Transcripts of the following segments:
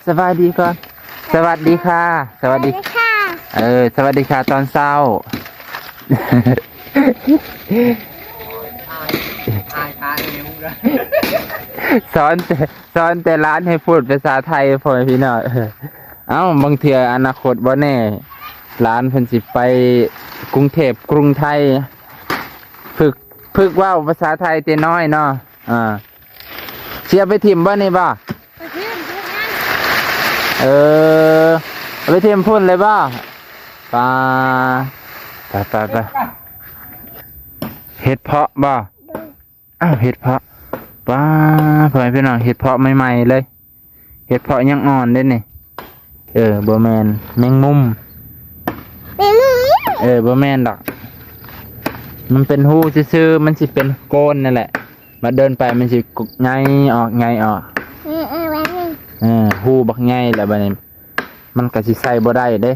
สวัสดีก่อนสวัสดีค่ะสวัสดีค่ะสวัสดีค่ะตอนเช้าสอนแต่ร้านให้พูดภาษาไทยพ่อแม่พี่น้องเอ้าบางเทื่ออนาคตบ่แน่ร้านเพิ่นสิไปกรุงเทพกรุงไทยฝึกว่าภาษาไทยแต่น้อยเนาะเชียร์ไปถิ่มบ่นี่บ่ไปถิ่มพุ่นเลยบ่ไปเห็ดเพาะบ่เห็ดเพาะป้าพ่อแม่พี่น้องเห็ดเพาะใหม่ๆเลยเห็ดเพาะยังอ่อนเด้นี่บ่แมนแมงมุมบ่แมนดอกมันเป็นหูซื่อๆมันสิเป็นโกนนั่นแหละมาเดินไปมันสิไงออกหูบักไงแหละบัดนี้มันก็สิใส่บ่ได้เด้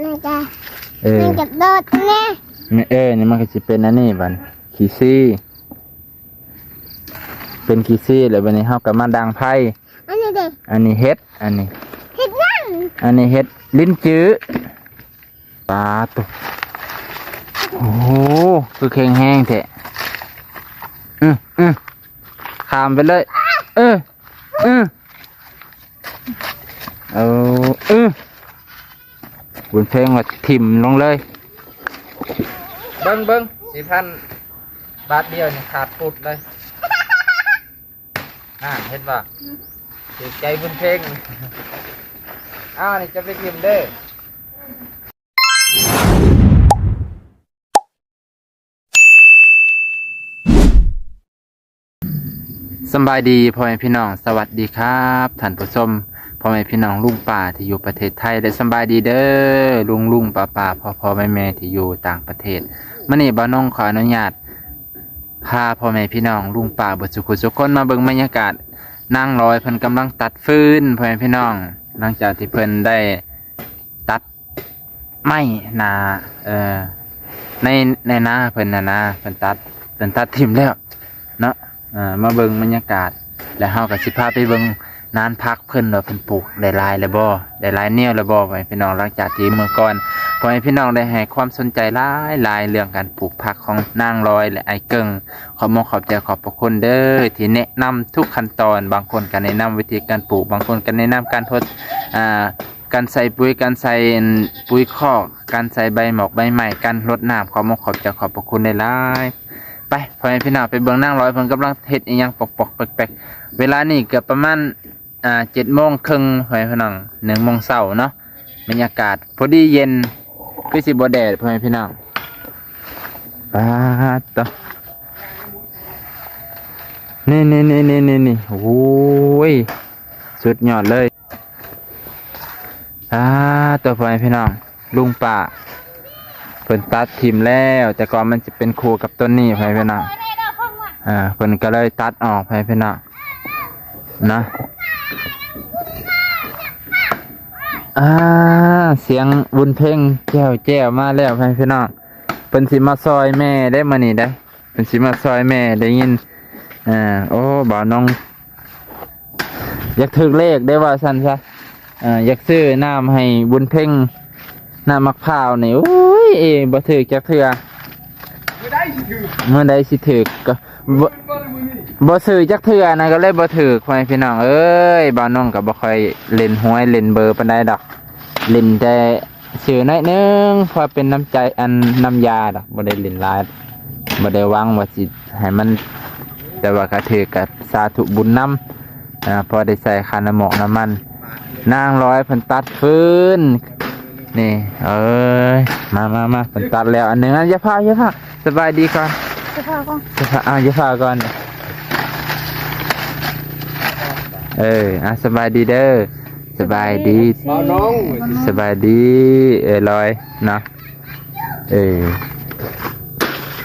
มันจะโดดแน่นี่มันก็สิเป็นอันนี้บัดขี้ซี่เป็นขี้ซี่แล้วบัดนี้เฮาก็มาดังไผ่อันนี้เฮ็ดอันนี้เฮ็ดลิ้นจื้อปลาตุโอ้โหคือแข็งแห้งแท้ข้ามไปเลยบุญเพลงว่าถิ่มลงเลยเบิ้ง4,000 บาทเดียวนี่ขาดปุดเลยเห็นป่ะถือใจบุญเพลงนี่จะไปถิ่มเด้อสบายดีพ่อแม่พี่น้องสวัสดีครับท่านผู้ชมพ่อแม่พี่น้องลุงป่าที่อยู่ประเทศไทยได้สบายดีเด้อลุงป้าพ่อแม่ที่อยู่ต่างประเทศมื้อนี้บ่าวน้องขออนุญาตพาพ่อแม่พี่น้องลุงป่าเบิดสุขทุกคนมาเบิ่งบรรยากาศนางลอยเพิ่นกำลังตัดฟืนพ่อแม่พี่น้องหลังจากที่เพิ่นได้ตัดไม้นาในนาเพิ่นน่ะนะเพิ่นตัดทิ่มแล้วเนาะมาเบิ่งบรรยากาศแล้วเฮาก็สิพาไปเบิ่งนานพักเพิ่นว่าเพิ่นปลูกได้หลายแล้วบ่ได้หลายแนวแล้วบ่พี่น้องหลังจากที่เมื่อก่อนพอให้พี่น้องได้ให้ความสนใจหลายเรื่องการปลูกผักของนางลอยและไอ้เกิงขอบใจขอบพระคุณเด้อที่แนะนำทุกขั้นตอนบางคนก็แนะนำวิธีการปลูกบางคนก็แนะนำการการใส่ปุ๋ยการใส่ปุ๋ยคอกการใส่ใบหมอกใบไม้การรดน้ำขอบใจขอบพระคุณหลายไปพ่อแม่พี่น้องไปเบิ่งนางลอยเพิ่นกำลังเฮ็ดอีหยังปอกแปลกๆเวลานี่เกือบประมาณ7:30พ่อแม่พี่น้อง1 โมงเช้าเนาะบรรยากาศพอดีเย็นคือสิบ่แดดพ่อแม่พี่น้องต่อนี่โอ้ยสุดยอดเลยตัวพ่อแม่พี่น้องลุงป้าเพิ่นตัดทิ่มแล้วแต่ก่อนมันจะเป็นคู่กับต้นนี้พ่อแม่พี่น้องเพิ่นก็เลยตัดออกพ่อแม่พี่น้องนะเสียงบุญเพ่งแจ้วมาแล้วพ่อแม่พี่น้องเพิ่นสิมาซอยแม่ได้มื้อนี้ได้เพิ่นสิมาซอยแม่ได้ยินโอ้บ่าวน้องอยากถึกเลขได้ว่าซั่นซะอยากซื้อน้ำให้บุญเพ่งน้ำมะพร้าวนี่โอ้ยบ่ถึกจักเทื่อเมื่อใดสิถึกก็บ่ซื้อจักเทื่อนะก็เลยบ่ถึกพ่อแม่พี่น้องเอ้ยบ่าวน้องก็บ่ค่อยเล่นหวยเล่นเบอร์ปานใดดอกเล่นแต่ชื่อน้อยนึงพอเป็นน้ำใจอันน้ำยาดอกบ่ได้เล่นหลายบ่ได้หวังว่าสิให้มันแต่ว่าก็ถือกับสาธุบุญนำพอได้ใส่ค่าน้ำหมอกน้ำมันนางร้อยเพิ่นตัดฟืนนี่มาเพิ่นตัดแล้วอันนึงอย่าพาสบายดีก่อนอย่าพาก่อนสบายดีเด้อสบายดีสบายดีลอยเนาะ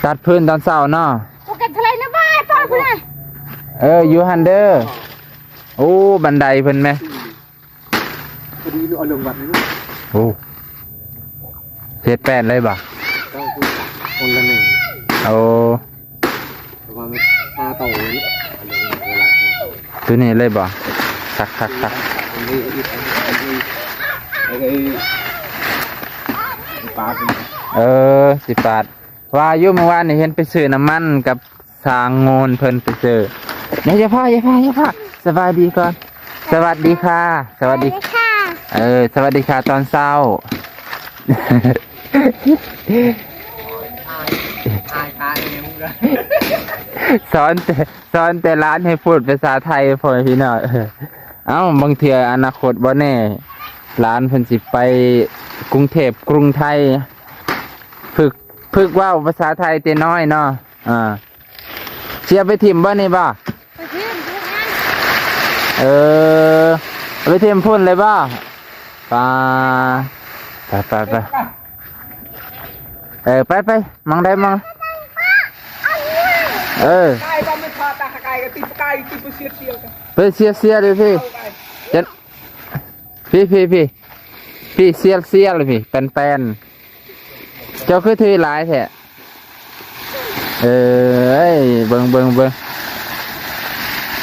ตัดพื้นตอนเช้าเนาะโอเคทะเลนะบ้าตอนคุณน่ะอยู่ฮันเดอร์โอ้บันไดเพิ่นไหมพอดีเอาลงวัดนี่โอ้เฮ็ดแป้นเลยบ่คนละหนึ่งประมาณ5 โตตัวนี้เลยบ่สัก 18ว่าอยู่เมื่อวานนี่เห็นไปซื้อน้ำมันกับสางโงนเพิ่นไปซื้ออย่าพ่อสวัสดีก่อนสวัสดีค่ะสวัสดีค่ะสวัสดีค่ะตอนเช้าสอนแต่ร้านให้พูดภาษาไทยพ่อพี่น้องเอ้าบางเทื่ออนาคตบ่แน่ร้านเพิ่นสิไปกรุงเทพกรุงไทยฝึกว่าภาษาไทยแต่น้อยเนาะเชียร์ไปทีมบ่นี่บ่ไปทีมพุ่นเลยบ่ไปไปมังได้มังไก่ก็ไม่พอตาไก่ก็ติดไก่ติดเสียเลยพี่เจ็ดพี่เสียเลยพี่แปนเจ้าคือถือหลายแท้เบิ่ง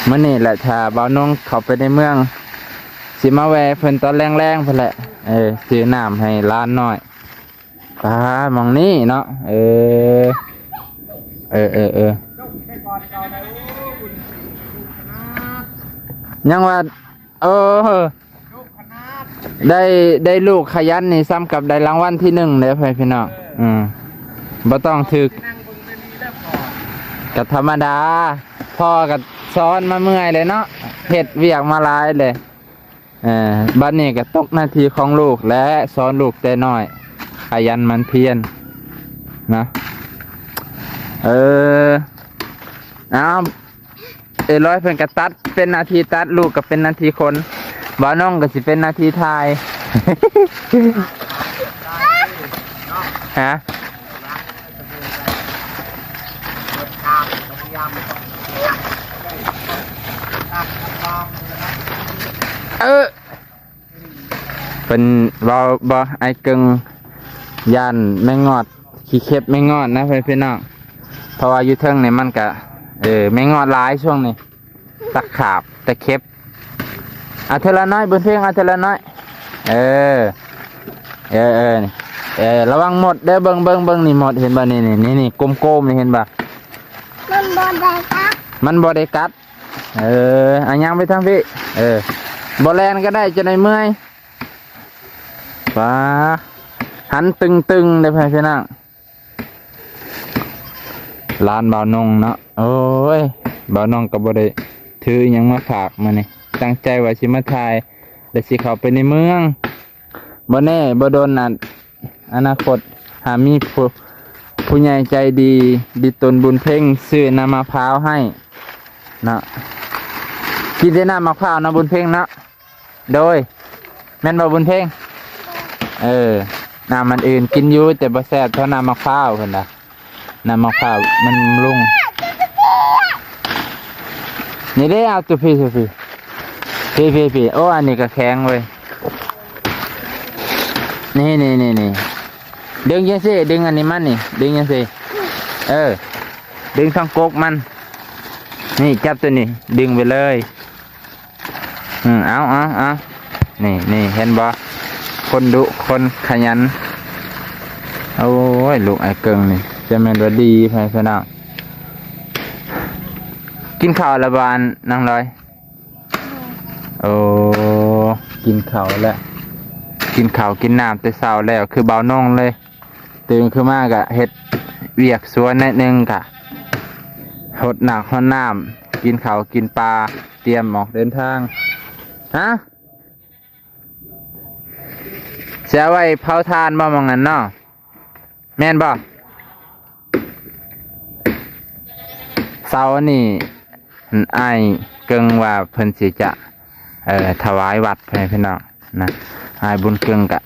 มันนี่แหละถ้าบ่าวน้องเข้าไปในเมืองสิมาแวะเพิ่นตอนแรงๆเพิ่นแหละซื้อน้ำให้ร้านน้อยมองนี่เนาะยังว่าได้ลูกขยันนี่ซ้ำกับได้รางวัลที่1เลยพี่น้องบ่ต้องถึกก็ธรรมดาพ่อก็ซ้อนมาเมื่อยเลยเนาะเฮ็ดเวียกมาหลายเลยบัดนี้ก็ตกหน้าที่ของลูกและสอนลูกแต่น้อยขยันมันเพียรนะร้อยเพิ่นก็ตัดเป็นนาทีตัดลูกก็เป็นนาทีคนบ่าวน้องก็สิเป็นนาทีทายฮะเป็นบ่ไอ้กึ่งย่านแม่งอดขี้เข็บแม่งอดนะพี่น้องเพราะว่าอยู่เทิงเนี่ยมันก็แม่งอดหลายช่วงนี้ตะขาบตะเข็บเทละน้อยบนเพียงเทละน้อยระวังหมดเด้อเบิ่งนี่หมดเห็นบ่นี่กลมๆนี่เห็นบ่มันบ่ได้กัดอันยังไปทางพี่บ่แลนก็ได้จะได้เมื่อยหันตึงได้พี่น้องร้านบ่าวนงเนาะโอ้ยบ่าวนงก็บ่ได้ถือยังมาฝากมานี่ตั้งใจว่าสิมาถ่ายแต่สิเข้าไปในเมืองบ่แน่บ่โดนอนาคตหามีผู้ใหญ่ใจดีตนบุญเพ่งซื้อน้ำมะพร้าวให้เนาะกินได้น้ำมะพร้าวนะบุญเพ่งเนาะโดยแม่นบ่บุญเพ่งน้ำมันอื่นกินอยู่แต่บ่แซ่บเท่าน้ำมะพร้าวเพิ่นน่ะน้ำมะพร้าวมันลุงนี่ได้เอาตัวพี่โอ้อันนี้ก็แข็งเว้ยนี่ดึงยังสิดึงอันนี้มันนี่ดึงยังสิดึงทั้งกกมันนี่จับตัวนี้ดึงไปเลยเอานี่เห็นบ่คนดุคนขยันโอ้ยลูกไอ้เกิงนี่จะแม่นว่าดีพี่น้องกินข้าวละบานนางลอยโอ้กินข้าวแล้วกินข้าวกินน้ำแต่เช้าแล้วคือเบาน่องเลยตื่นขึ้นมากะเฮ็ดเวียกสวนนิดนึงกะหดหนักหดน้ำกินข้าวกินปลาเตรียมออกเดินทางจะไว้เผาทานบ่มองงั้นเนาะแม่นบ่เสาร์นี่ไอ้เกิงว่าเพิ่นสิจะถวายวัดพี่น้องนะไอ้บุญเกิงกะ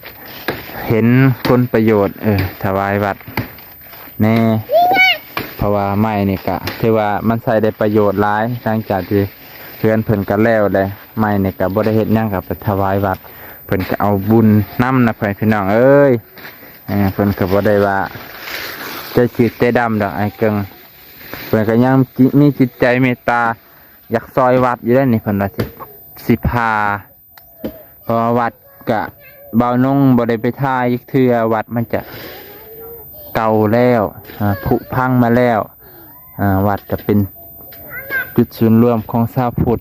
เห็นคุณประโยชน์ถวายวัดแน่เพราะว่าไม้นี่กะถือว่ามันใช้ได้ประโยชน์หลายหลังจากที่เพื่อนเพิ่นก็แล้วเลยไม้นี่กะบ่ได้เฮ็ดหยังกับไปถวายวัดเพิ่นก็เอาบุญนำนะพี่น้องเอ้ยเพิ่นก็บ่ได้ว่าใจจืดใจดำดอกไอ้เกิงเพิ่นก็ยังมีจิตใจเมตตาอยากซอยวัดอยู่ได้นี่เพิ่นว่าสิพา พอวัดกะเบานงบ่ได้ไปทายอีกเทื่อวัดมันจะเก่าแล้วผุพังมาแล้ววัดจะเป็นจุดศูนย์รวมของชาวพุทธ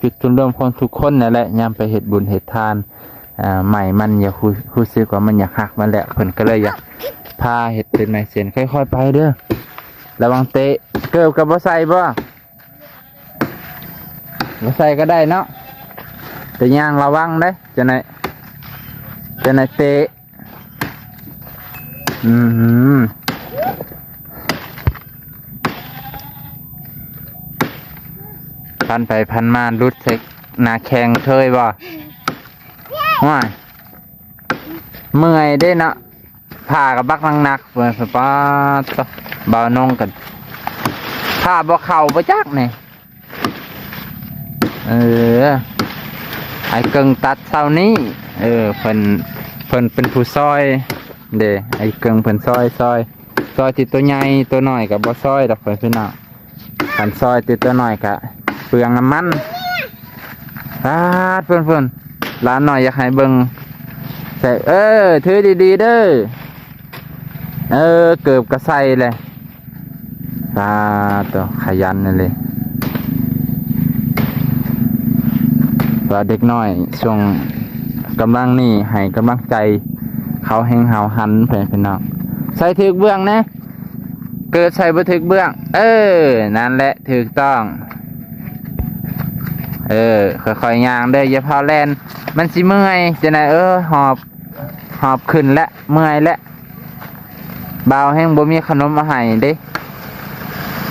จุดศูนย์รวมของทุกคนนั่นแหละยามไปเฮ็ดบุญเฮ็ดทานใหม่มันอยากรู้สึกว่ามันอยากหักมันแหละเพิ่นก็เลยอยากพาเฮ็ดเป็นไม้เส้นค่อยๆไปเด้อระวังเตะเกิบกับบ่ใส่บ่ใส่ก็ได้เนาะแต่ย่างระวังได้จะไหนเตะพันไปพันมารุดใส่หน้าแข้งเคยบ่ว้ายเมื่อยได้เนาะผ่ากับบักหนักๆเปิดสปาตเบานงกันผ่าบ่เข่าบ่จักนี่ไอ้เกิงตัดเท่านี้เพิ่นเป็นผู้ซอยเด้ไอ้เกิงเพิ่นซอยที่ตัวใหญ่ตัวน้อยกับบ่ซอยดอกเพิ่นพี่น้องคันซอยที่ตัวน้อยกะเปลืองน้ำมันเพิ่นร้านหน่อยอยากให้เบิ่งใส่ถือดีๆเด้อเกือบกระใส่เลยตัวขยันนั่นเลยว่าเด็กน้อยช่วงกำลังนี่ให้กำลังใจเขาแหงเฮาหันเพื่อนพี่น้องใส่ถึกเบื้องนะเกิดใส่บ่ถึกเบื้องนั่นแหละถูกต้องค่อยๆย่างเด้ออย่าพาแลนมันสิเมื่อยจะไหนหอบขึ้นและเมื่อยและบ่าวแห้งบ่มีขนมมาให้เด้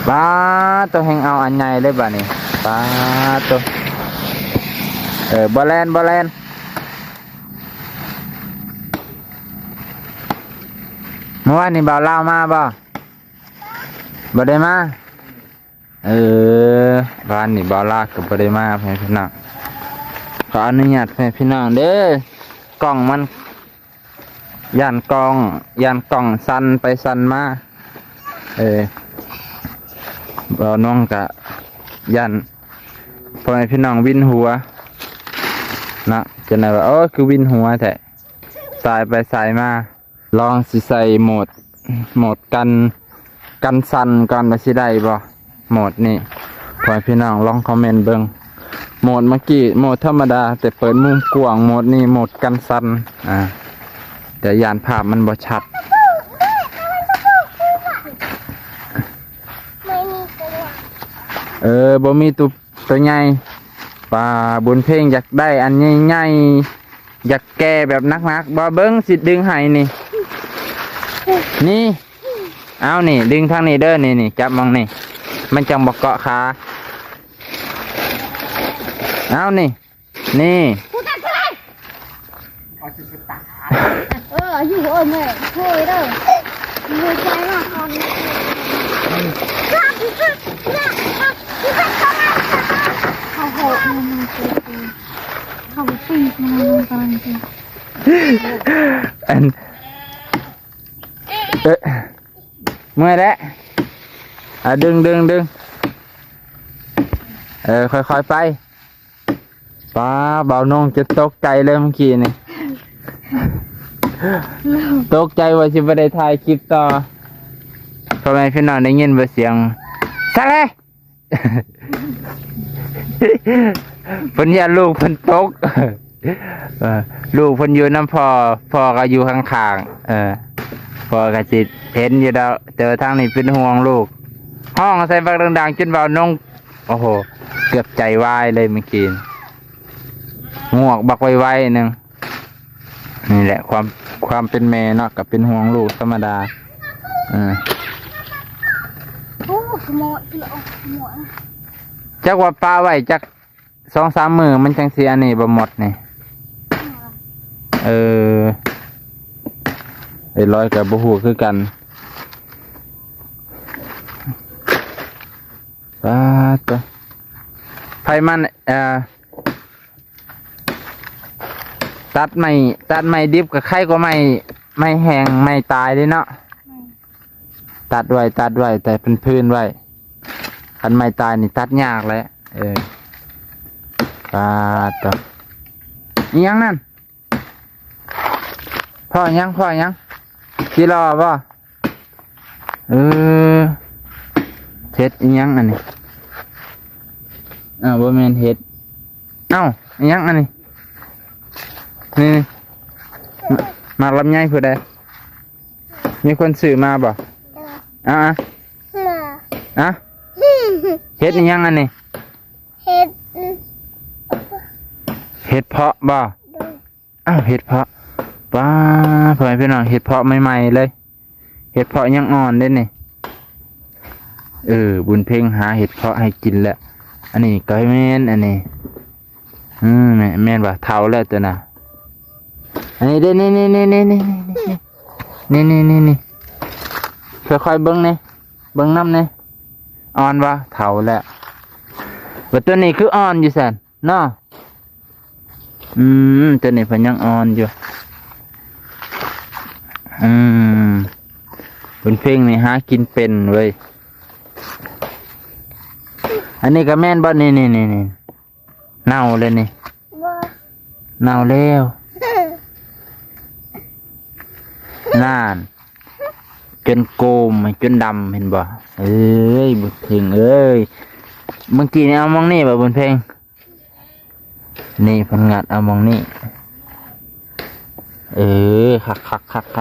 บ้าตัวแห้งเอาอันใหญ่เลยบ่านี่บ้าตัวบ่แลนเมื่อวานนี่บ่าวเล่ามาบ่ได้มาบ้านนี่บ่าวลากกับบ่ได้มาพี่น้องขออนุญาตพี่น้องเด้อกล่องมันย่านกล่องสั่นไปสั่นมาบ่าวน้องกะย่านพ่อแม่พี่น้องวินหัวนะจะไหนว่าคือวินหัวแต่สายไปสายมาลองสิใส่โหมดกันสั่นก่อนไปสิได้บ่โหมดนี่พ่อแม่พี่น้องลองคอมเมนต์เบิ่งโหมดเมื่อกี้โหมดธรรมดาแต่เปิดมุมกว้างโหมดนี่โหมดกันสั่นแต่ยานภาพมันบ่ชัดบ่มีตัวใหญ่ปลาบุญเพ่งอยากได้อันใหญ่ๆอยากแก่แบบนักๆบ่เบิ้งสิดึงให้นี่เอานี่ดึงทางนี้เด้อนี่จับมองนี่มันจังบ่เกาะขาเอานี่อยู่แม่ช่วยเด้อมือใจมากก่อนเขาโหดมันเขาปีกมันกำลังจะเมื่อยแล้วดึงค่อยๆไปป้าเบาน้องจะตกใจเลยเมื่อกี้นี่ตกใจว่าจะไม่ได้ถ่ายคลิปต่อทำไมพี่น้องได้ยินเสียงซะเลยเพิ่นอยากลูกเพิ่นตกลูกเพิ่นอยู่น้ำพ่อก็อยู่ข้างๆพ่อก็จิตเห็นอยู่แล้วเจอทางนี้เป็นห่วงลูกห้องใส่บักดังๆจนเบาน้องโอ้โหเกือบใจวายเลยเมื่อกี้งวกบักไวๆหนึ่งนี่แหละความเป็นแม่เนาะกับเป็นห่วงลูกธรรมดาโอ้ขโมยจักว่าปลาไว้จัก 2-3 มื้อมันจังสิอันนี้บ่หมดนี่ร้อยกับบ่ฮู้คือกันตัวไผมันตัดไม่ดิบกับไข่ก็ไม่แห้งไม่ตายเลยเนาะตัดไว้แต่เป็นพื้นไว้คันไม่ตายนี่ตัดยากเลยตัว อิหยังนั่นพ่ออิหยังจีรอบ่เฮ็ดอิหยังอันนี้บ่แม่นเฮ็ดอิหยังอันนี้นี่มาลำไยผู้ใดมีคนซื้อมาบ่เฮ็ดอิหยังอันนี้เฮ็ดเพาะบ่เฮ็ดเพาะป้าพ่อแม่พี่น้องเฮ็ดเพาะใหม่ๆเลยเห็ดเพาะยังอ่อนเด้นี่บุญเพ่งหาเห็ดเพาะให้กินแล้วอันนี้ก็แม่นอันนี้แม่นว่าเท่าแล้วตัวน่ะอันนี้เด้นี่ค่อยๆเบิ่งนี่เบิ่งน้ำนี่อ่อนว่าเท่าแล้วว่าตัวนี้คืออ่อนอยู่แสนเนาะตัวนี้เพิ่นยังอ่อนอยู่บุญเพ่งนี่หากินเป็นเว้ยอันนี้ก็แม่นบ่นี่เน่าเลยนี่เน่าแล้วน่านจนโกมจนดำเห็นบ่บุญเพ่งเมื่อกี้นี่เอามองนี่บ่บุญเพ่งนี่เพิ่นงัดเอามองนี่คั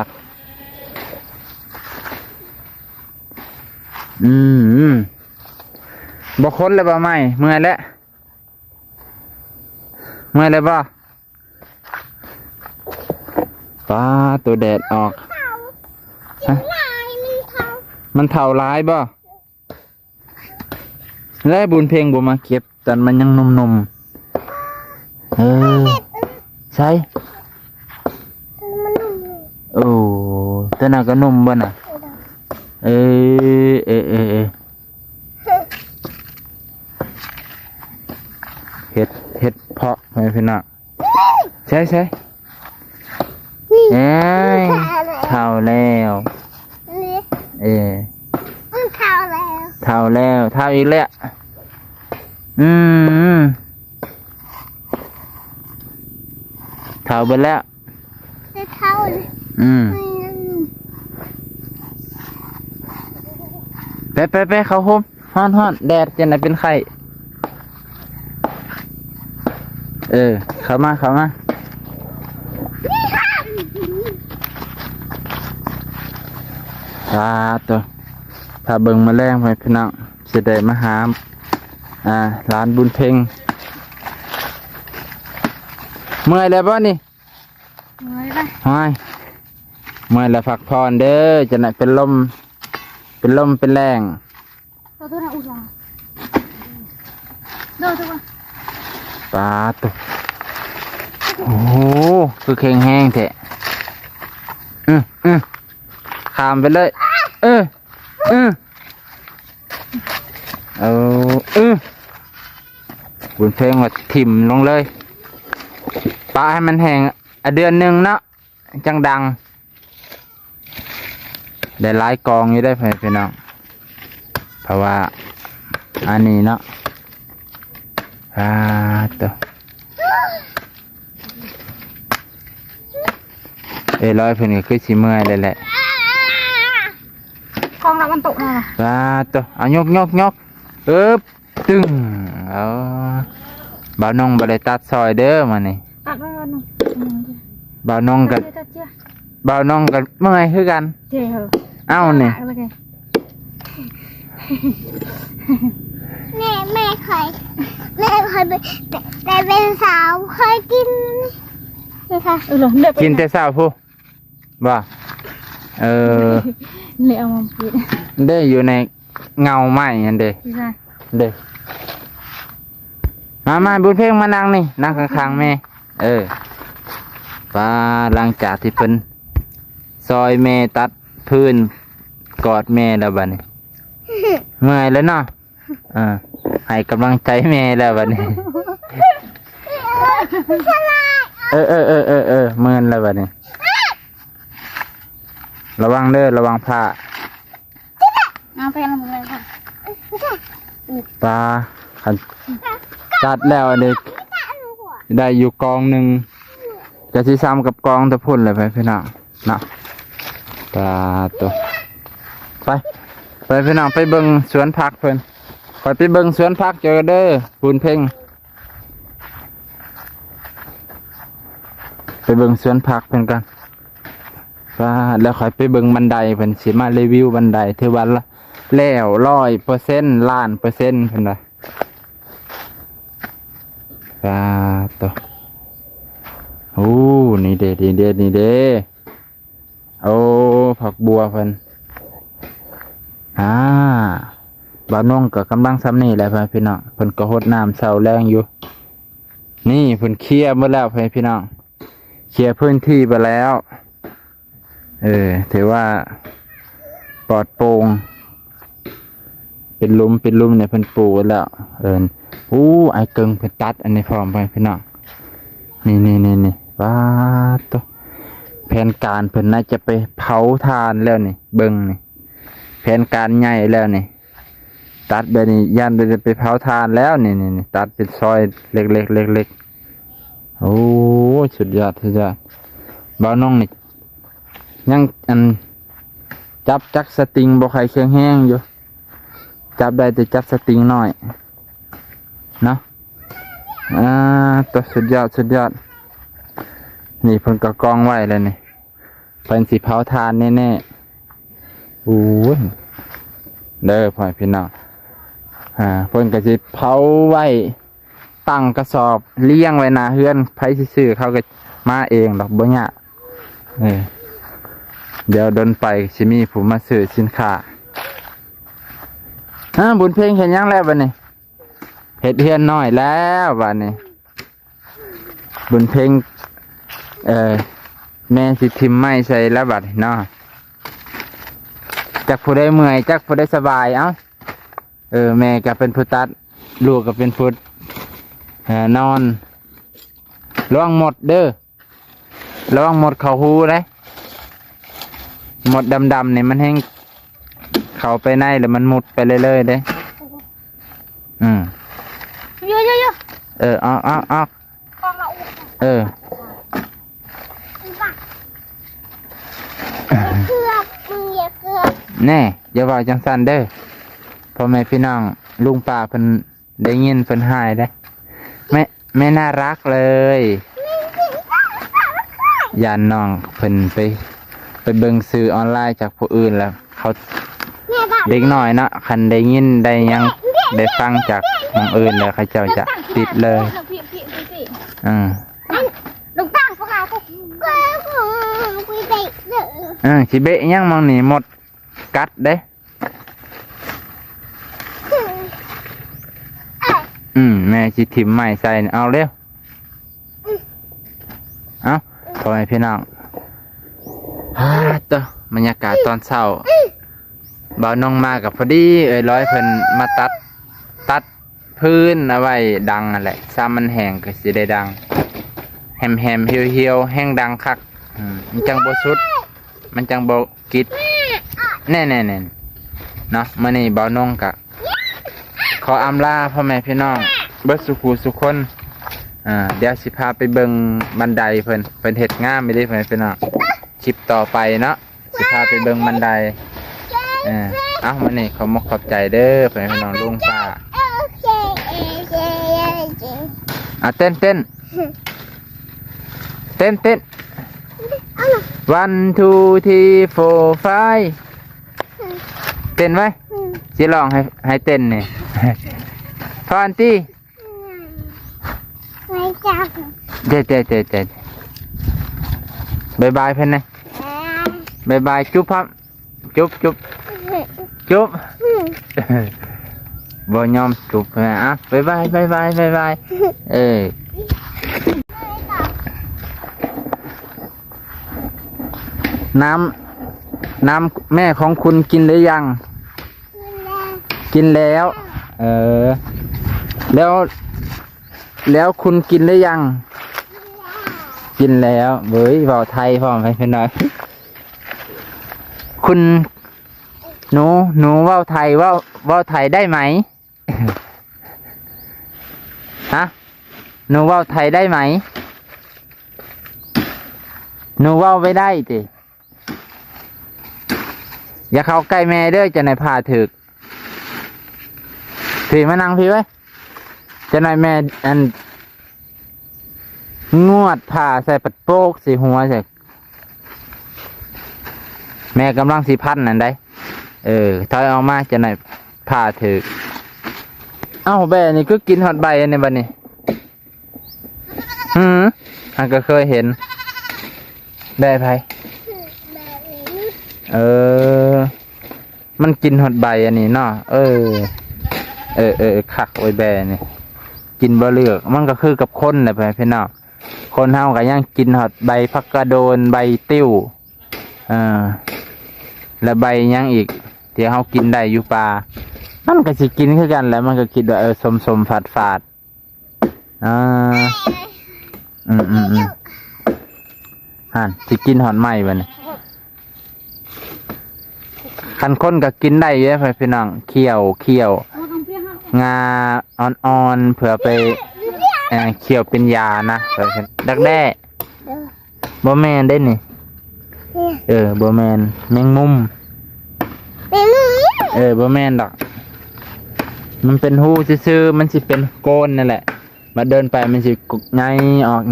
กบ่คนเลยบ่ไม่เมื่อยแล้วบ่ป้าตัวแดดออกมันเท่าร้ายบ่แล้วบุญเพ่งบ่มาเก็บตอนมันยังนมใช่ตัวน่ะก็นมบ่น่ะเห็ดเพาะไม่พี่น้องใช่เท่าแล้วเท่าอีกแล้วเท่าไปแล้วไปเขาโฮมฮ้อนแดดจะไหนเป็นไข่เข้ามาตัวถ้าเบิ่งมาแรงไปพี่น้องจะได้มาหาร้านบุญเพ่งเมื่อยแล้วบ่นี่เมื่อยแล้วพักผ่อนเด้อจะไหนเป็นลมเป็นแรงตัวน่ะอุดว่าปลาตัวโอ้โหคือแข็งแห้งแท้ข้ามไปเลยบุญเพ่งว่าถิ่มลงเลยปลาให้มันแห้งเดือนหนึ่งเนาะจังดังได้หลายกองอยู่ได้พี่น้องเพราะว่าอันนี้เนาะตัวร้อยเพิ่นก็คือสิเมื่อยเลยแหละกองละมันตกมาตัวเอายกตึงเอาบ่าวน้องบ่ได้ตัดซอยเด้อมานี่ตัดไว้ก่อนนึงบ่าวน้องก็เมื่อยคือกันเอ้านี่แม่เคยเป็นสาวเคยกินกินแต่สาวผู้บ่เลยเอามาปิดได้อยู่ในเงาไม้อันเด้มาบุญเพ่งมานั่งนี่นั่งข้างๆแม่ป้าหลังจากที่เพิ่นซอยแม่ตัดพื้นกอดแม่แล้วบัดนี้เมื่อยแล้วเนาะให้กำลังใจแม่แล้วบัดนี้เมื่อยแล้วบัดนี้ระวังเด้อระวังผ้าเอาไปแล้วเลยค่ะปลาขันตัดแล้วอันนี้ได้อยู่กองหนึ่ง จะสิซ้ำกับกองตะพุ่นเลยไปพี่น้องเนาะตาตัวไปพี่น้องไปเบิ่งสวนผักเพิ่นคอยไปเบิ่งสวนผักเจอเด้อบุญเพ่งไปเบิ่งสวนผักเพิ่นกันแล้วคอยไปเบิ่งบันไดเพิ่นสิมารีวิวบันไดที่วันละแล้ว100%ล้านเปอร์เซ็นต์เพิ่นว่าตัวโอ้นี่เด้โอ้ผักบัวเพิ่นบ่าวน้องก็กำลังซ้ำนี่แหละพี่น้องเพิ่นก็รดน้ำเสาแรงอยู่นี่เพิ่นเคลียร์หมดแล้วพี่น้องเคลียร์พื้นที่ไปแล้วถือว่าปลอดโปร่งเป็นหลุมเนี่ยเพิ่นปลูกไว้แล้วไอ้เกิงเพิ่นตัดอันนี้พร้อมไปพี่น้องนี่ว้าตัวแผนการเพิ่นน่าจะไปเผาทานแล้วนี่เบิ่งนี่แผนการใหญ่แล้วนี่ตัดแบบนี้ยันไปเผาทานแล้วนี่ตัดเป็นซอยเล็กโอ้สุดยอดบ่าวน้องนี่ยังจับจักสติงบ่ใครแข็งแห้งอยู่จับได้แต่จับสติงน้อยเนาะตัวสุดยอดนี่เพิ่นก็กองไว้เลยนี่เป็นสีเผาทานแน่ๆโอ้ยเด้อพ่อพี่น้องเพิ่นก็สิเผาไว้ตั้งกระสอบเลี้ยงไว้หน้าเฮือนไผสิซื้อเขาก็มาเองดอกบ่ยากเดี๋ยวเดินไปสิมีผู้มาซื้อสินค้าบุญเพ่งเห็นยังแล้วบัดนี้เฮ็ดเฮือนน้อยแล้วบัดนี้บุญเพ่งแม่สิทิมไม้ใส่แล้วบัดเนาะจักผู้ได้เมื่อยจักผู้ได้สบายแม่ก็เป็นผู้ตัดลูกก็เป็นผู้นอนระวังหมดเด้อระวังหมดเข้าหูเลยหมดดำๆเนี่ยมันแห้งเข้าไปในหรือมันมุดไปเรื่อยๆเด้เยอะเอากองละอุ้มเกือบแน่อย่าว่าจังสันเด้อพ่อแม่พี่น้องลุงป้าเพิ่นได้ยินเพิ่นหายได้ไม่น่ารักเลยยานน้องเพิ่นไปเบิ่งสื่อออนไลน์จากผู้อื่นแล้วเขาเด็กน้อยเนาะคันได้ยินได้ยังได้ฟังจากคนอื่นแล้วเขาเจ้าจะติดเลยลูกตั้งพวกเราก็คุยเด็กเด้อสิเบะยังมองนี่หมดกัดเด้แม่สิถิ่มไม้ใส่เอาเร็วพ่อแม่พี่น้องตัวบรรยากาศตอนเช้าบ่าวน้องมากับพอดีร้อยเพิ่นมาตัดพื้นเอาไว้ดังอะไรซ้ำมันแห้งก็สิได้ดังแฮมเหี่ยวแห้งดังคักมันจังบ่สุดมันจังบ่กิดแน่เนาะมื้อนี้บ่าวน้องกะขออำลาพ่อแม่พี่น้องเบิดสุขคนเดี๋ยวสิพาไปเบิ่งบันไดเพิ่นเฮ็ดงามไม่ได้เพิ่นพี่น้องคลิปต่อไปเนาะสิพาไปเบิ่งบันไดมื้อนี้ขอบใจเด้อพ่อแม่พี่น้องลุงป้าเต้น1 2 3 4 5เต้นไว้สิลองให้เต้นนี่พอนตี้ไม่จับเจ๊บายเพิ่นนะบายจุ๊บครับจุ๊บบ่ยอมจุ๊บบายน้ำแม่ของคุณกินหรือยังกินแล้วแล้วคุณกินหรือยังกินแล้วเว้ยเว้าไทยพร้อมไปหน่อยคุณหนูเว้าไทยเว้าไทยได้ไหมหนูเว้าไทยได้ไหม หนูเว้าไปได้ติอย่าเข้าใกล้แม่เด้อจะไหนพาถึกพี่มานั่งพี่ไว้จะไหนแม่อันงวดผ่าใส่ปัดโป๊กสีหัวใส่แม่กำลังสีพันนั่นได้ถอยออกมาจะไหนผ่าถึกเอ้าแบนี่ก็กินฮอดใบในบัดนี้อันก็เคยเห็นแบไผมันกินฮอดใบอันนี้เนาะคักไว้แบนี่กินบ่เลือกมันก็คือกับคนแหละพี่น้องคนเฮาก็ยังกินฮอดใบผักกระโดนใบติ้วแล้วใบยังอีกที่เฮากินได้อยู่ป่ามันก็สิกินคือกันแหล้วมันก็คิดว่าสมฝาดสิกินหอนไหม้บัดนี้คันคนก็กินได้เยอะพี่น้องเคี่ยวงาอ่อนๆเผื่อไปเคี่ยวเป็นยานะดักแด้บ่แม่นได้นี่บ่แม่นแมงมุมบ่แม่นดอกมันเป็นหูซื่อๆมันสิเป็นโกนนั่นแหละมาเดินไปมันสิไงออก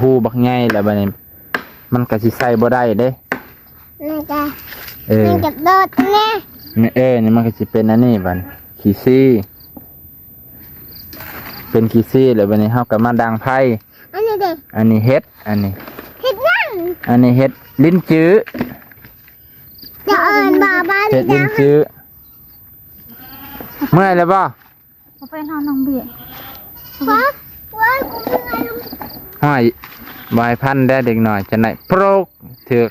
หูบักไงแล้วบัดนี้มันก็สิใส่บ่ได้เด้มันจะโดดแน่นี่มันก็สิเป็นอันนี้บัดขี้ซี่เป็นขี้ซี่แล้วบัดนี้เฮาก็มาดังไผ่อันนี้เด้อันนี้เฮ็ดอันนี้ยังอันนี้เฮ็ดลิ้นจื้อจะเอิ้นบ่บ้านเฮ็ดลิ้นจื้อเมื่อยแล้วบ่ไปนอนน้องเบียร์ห้อยบายพันได้เด็กหน่อยจะไหนโปรกถือก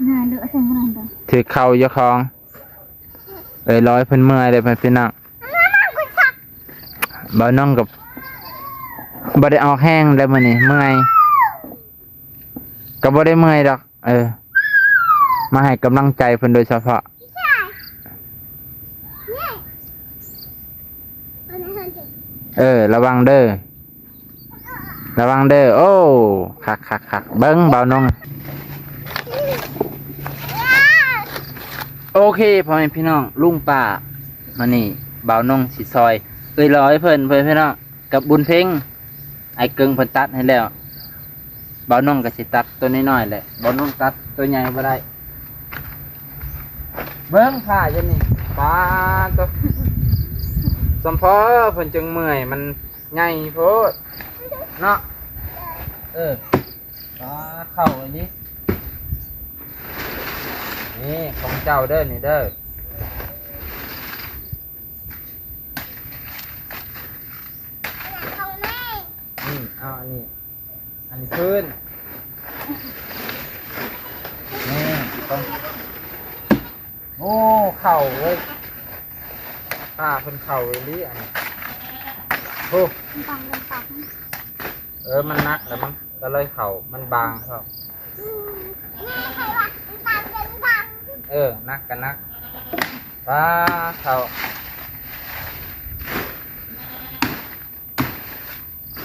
ง่ายเหลือเสียงขนาดนั้นถือเข่าเยอะคองร้อยเพิ่นเมื่อยเลยเพิ่นพี่น้องบ่น้องกับบ่ได้ออกแห้งแล้วมื้อนี้เมื่อยก็บ่ได้เมื่อยดอกมาให้กำลังใจเพิ่นโดยเฉพาะระวังเด้อโอ้คักเบิ้งเบาน้องโอเคพ่อแม่พี่น้องลุงป้ามานี่เบาน้องสิซอยร้อยเพิ่นพี่น้องกับบุญเพ่งไอ้เกิงเพิ่นตัดให้แล้วเบาน้องก็สิตัดตัวน้อยๆแหละเบาน้องตัดตัวใหญ่บ่ได้เบิ้งผ้าจังนี่ป้าตัวสมพอเพิ่นจึงเมื่อยมันใหญ่โพดเนาะเข้าอันนี้นี่ของเจ้าเด้อนี่เด้อเอาอันนี้พื้นนี่ต้องโอ้เข่าเว้ยเพิ่นเข่าเลยลิอันนี้โอ้มันนักแล้วมั้งก็เลยเข่ามันบางครับนักกันนักเข่า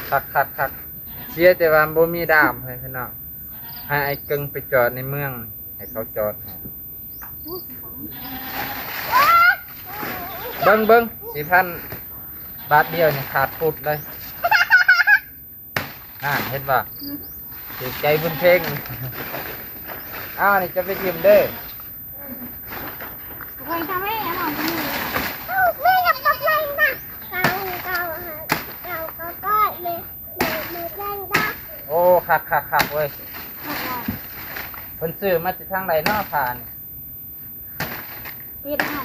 คักเสียแต่ว่าบ่มีดามให้พี่น้องให้ไอ้กึ่งไปจอดในเมืองให้เขาจอดเบิ้ง4,000 บาทเดียวนี่ขาดพุดเลยเห็นป่ะถือใจบุญเพ่งนี่จะไปทิมเด้อไปทำให้อาหารจะมีไม่อยากตกใจนะเก่าก็เลยแรงจ้าโอ้คักเว้ยคนซื้อมาจากทางไหนนอกผ่านปิดอ่ะ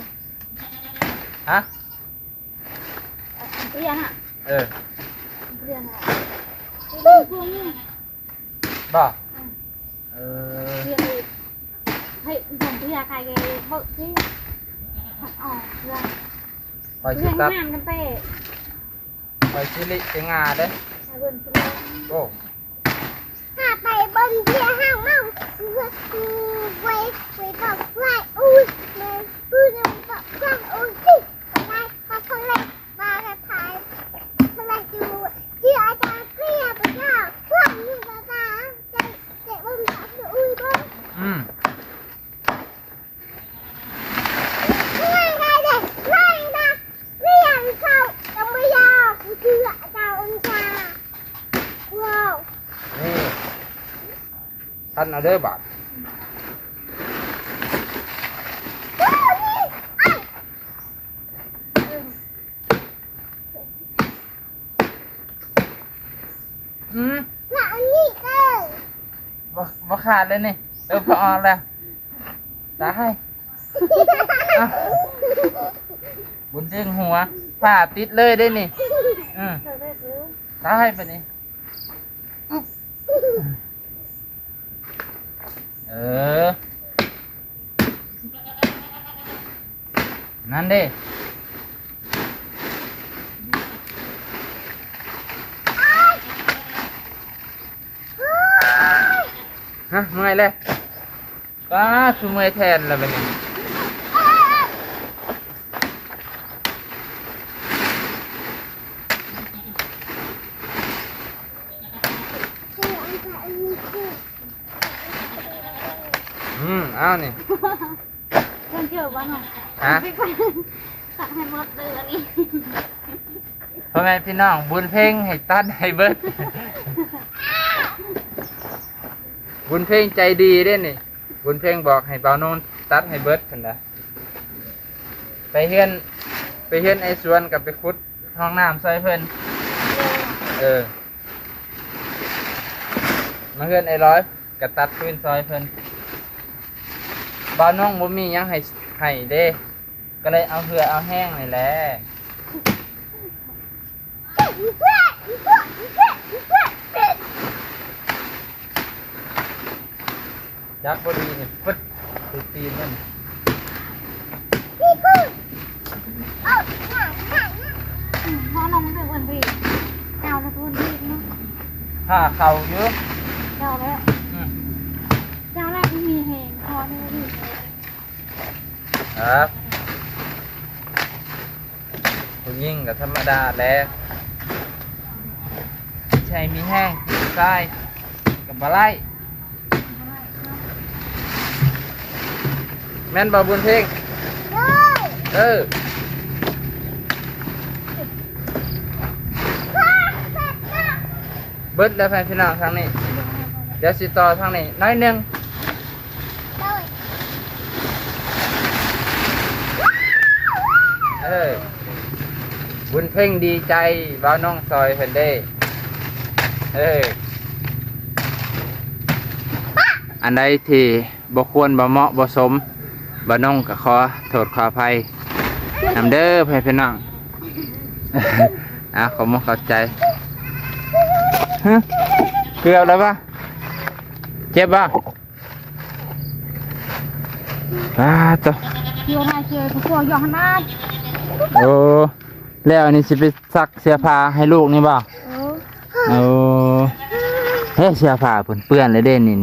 ฮะเปลี่ยนอ่ะเปลี่ยนอ่ะบ่เปลี่ยนอีกเฮ้ยผมเปลี่ยนใครกันเบิกที่ผัดออกเลยปล่อยชิตับงานกันเต้ปล่อยชิลิเจงาเด้โอ้ถ้าไปบนเรือห้างมั่งไว้กับไว้อุ้ยเลยพูดกับข้างอุ้ยสิอะไรมาคนเล็กมากระถายคนเล็กดูที่อาจารย์เกลียบไปข้าวพวกนี้ก็ได้ ท่านเอาเด้อบาทอืม แล้วอันนี้เด้อ บ่ขาดเลยนี่พอแล้วได้อ่ะบุญเด้งหัวผ้าติดเลยได้นี่ได้ไปนี่นั่นดิฮะเมื่อยเลยป้าคือเมื่อยแทนแล้วไปนี่เอานี่ เพื่อนเชื่อว่าหนู ฮะ ตัดให้หมดเลยอันนี้ พ่อแม่พี่น้องบุญเพ่งให้ตัดให้เบิด บุญเพ่งใจดีเด้นี่บุญเพ่งบอกให้เบาโนนตัดให้เบิดกันนะไปเฮือนไอ้สวนกับไปขุดห้องน้ำซอยเพิ่นมาเฮือนไอ้ร้อยกับตัดพื้นซอยเพิ่นเบาน้องบ่มีหยังให้เด้ก็เลยเอาเหือเอาแห้งนี่แหละยักษ์บดีเนี่ยฟึดติดตีนมัน พ่อน้องไม่เป็นคนดีเจ้าแล้วคนดีเนาะ ผ้าเข่าเยอะ เจ้าแล้วเจ้าแรกที่มีแหงพอไม่ดี ครับผู้ยิ่งกับธรรมดาแล้วใช่มีแห้งทรายกับบะไลแม่นบ่บุญเพ่งเบิดแล้วแฟนพี่น้องทางนี้เดี๋ยวสิต่อทางนี้น้อยหนึงบุญเพ่งดีใจบ่าวน้องซอยเพิ่นได้อันใดที่บ่ควรบ่เหมาะบ่สมบ่าวน้องก็ขอโทษขออภัยนำเด้อแฟนพี่น้อง ขอมาเข้าใจเกือบแล้วปะเจ็บปะตัว เชื่อมาเชื่อทุกคนยอมนะ โอ้แล้วอันนี้สิไปซักเสื้อผ้าให้ลูกนี่บ่โอ้เฮ้ยเสื้อผ้าเปื้อนเลยเด้นี่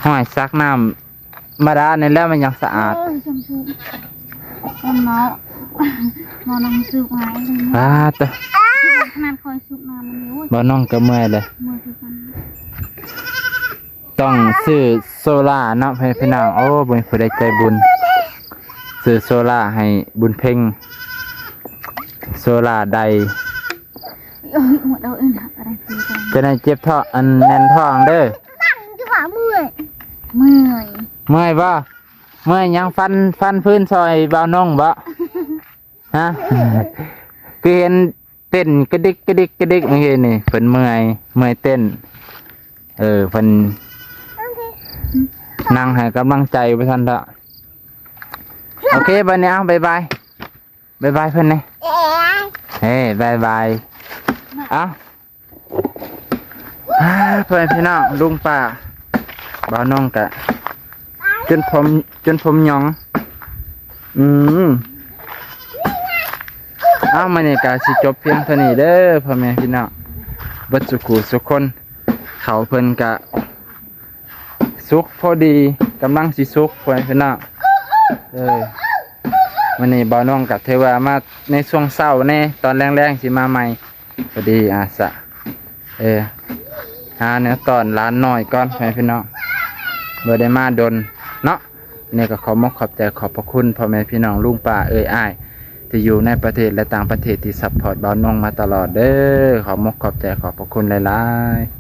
ห้อยซักน้ำมาดาเนี่ยแล้วมันยังสะอาด ชมพูเนาะน้องสุกหายตัว ขนาดคอยสุกนานมันเยอะ บ่น้องก็เมื่อยเลย มือคือกัน ต้องซื้อโซล่าเนาะให้พี่น้องโอ้บุญผู้ใดใจบุญซื้อโซล่าให้บุญเพ่งโซล่าใด หมดเอาเองอะไรคือกัน จะได้เจ็บท้องอันแน่นท้องเด้อ จะว่าเมื่อย เมื่อย เมื่อยบ่เมื่อยยังฟันพื้นซอยบ่าวน้องบ่ฮะคือเห็นเต้นกระดิกเมื่อกี้นี่เพิ่นเมื่อยเต้นเพิ่นนั่งให้กำลังใจไปทันละโอเคบัดนี้เอาบ๊ายบายเพิ่นนี่เฮ้บ๊ายบายเพื่อนพี่น้องลุงป้าบ่าวน้องกะจนผมหยองมาเนี่ยกะสิจบเพียงเท่านี้เด้อพ่อแม่พี่น้องเบิดสุขุสุขคนเขาเพิ่นกะสุกพอดีกำลังสิสุกเพื่อนพี่น้องวันนี้บ่าวน้องกับเทวามาในช่วงเช้าแน่ตอนแรงๆสิมาใหม่พอดีอาสะหาเนื้อตอนร้านน้อยก่อนพี่น้องเบอร์ได้มาดนเนาะเนี่ยก็ขอบใจขอบพระคุณพ่อแม่พี่น้องลุงป้าอ้ายที่อยู่ในประเทศและต่างประเทศที่ซัพพอร์ตบ่าวน้องมาตลอดเด้อขอบใจขอบพระคุณหลายๆ